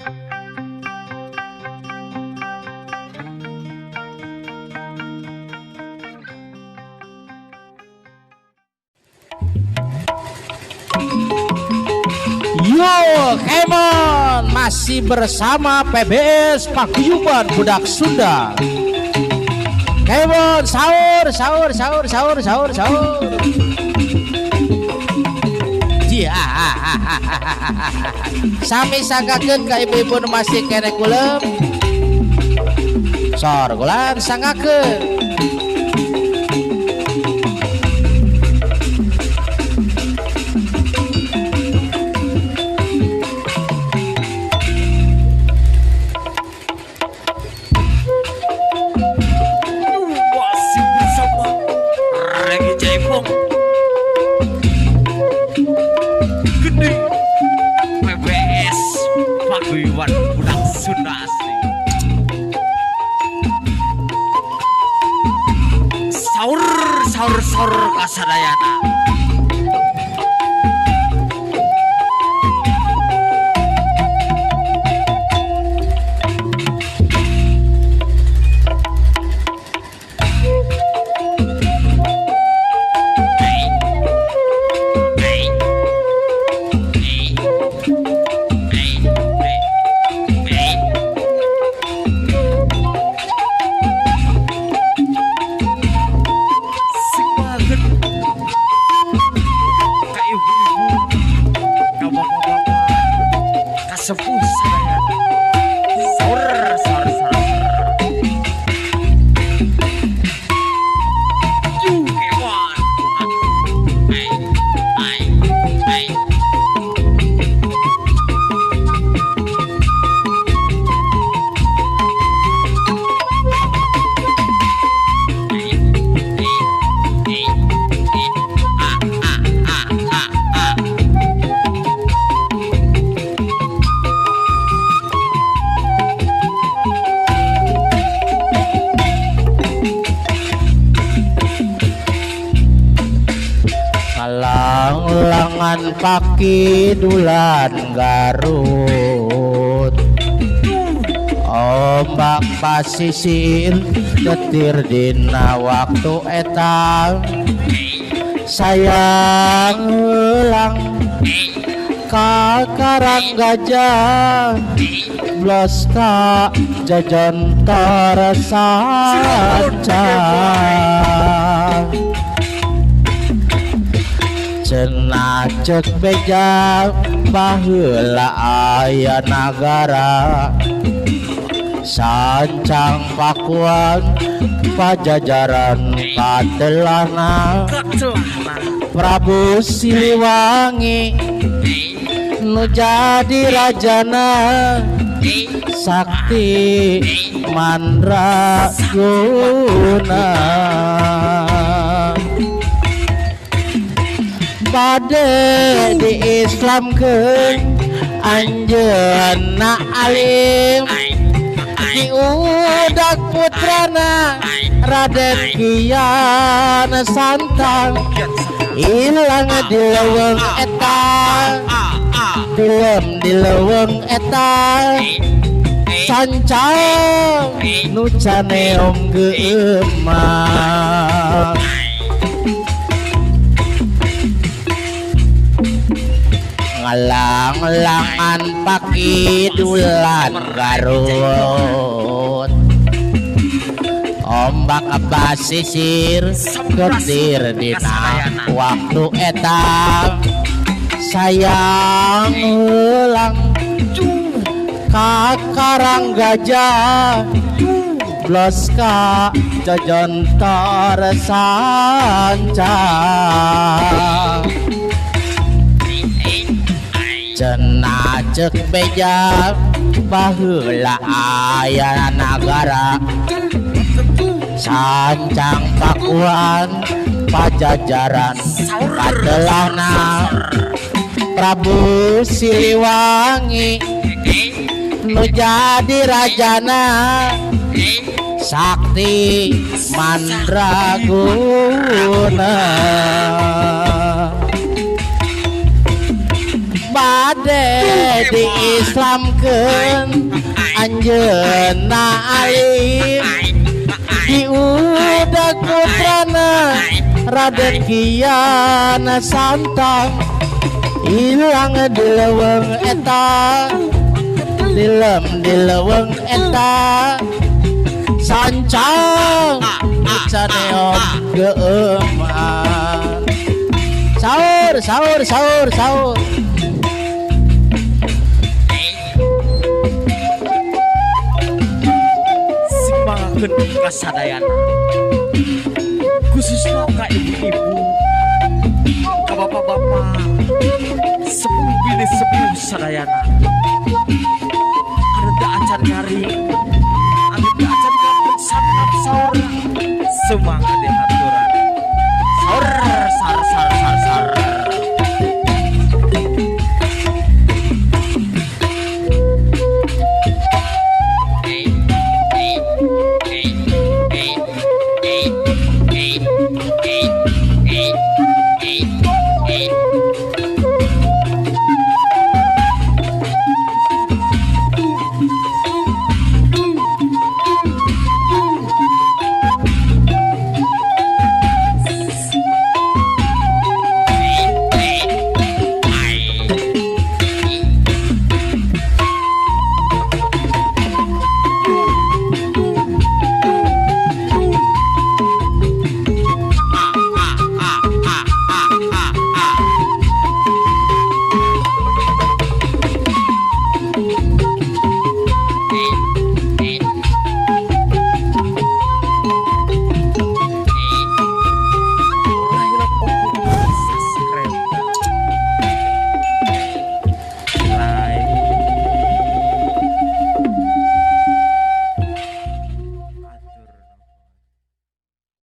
Yo, Kemon masih bersama PBS Paguyuban Budak Sunda. Kemon sahur. Iya. Sami sanggakeun ka ibu-ibu masih kene kulem. Sor gulan sanggakeun. Budak Sunda asli. Sahur kasadayana. Sepuh saya sahur you kewan ay Lang-langan paki dulan Garut, ombak pasisir getir dina waktu eta. Sayang ulang ka Karang Gajah, blos ka jajan Tarsanca. Cenah cek beja baheula aya nagara, sancang pakuan pajajaran katelahna. Prabu Siliwangi nu jadi rajana, sakti mandraguna. Bade diislamkeun anjeunna alim, diudag putrana Raden Kian Santang. Ilang di leuweung eta, dilem di leuweung eta, sancang nu caneong geumah. Lang-langan paki dulan Garut, ombak basisir getir dina waktu eta. Sayang ulang ka Karang Gajah, blos ka jajan Tarsanca. Cenah cek beja baheula aya nagara, sancang pakuan pajajaran katelahna. Prabu Siliwangi nu jadi rajana, sakti mandraguna. bade diislamkeun anjeunna alim diudag putrana Raden Kiana Santang ilang di leuweung eta dilem eta sancang caneok geuman sahur simpangakeun kasadayana khususnya ka ibu-ibu ka bapak-bapak sepuh bini sepuh sadayana anu teu acan nyari anu teu acan ngapun santap saur semangat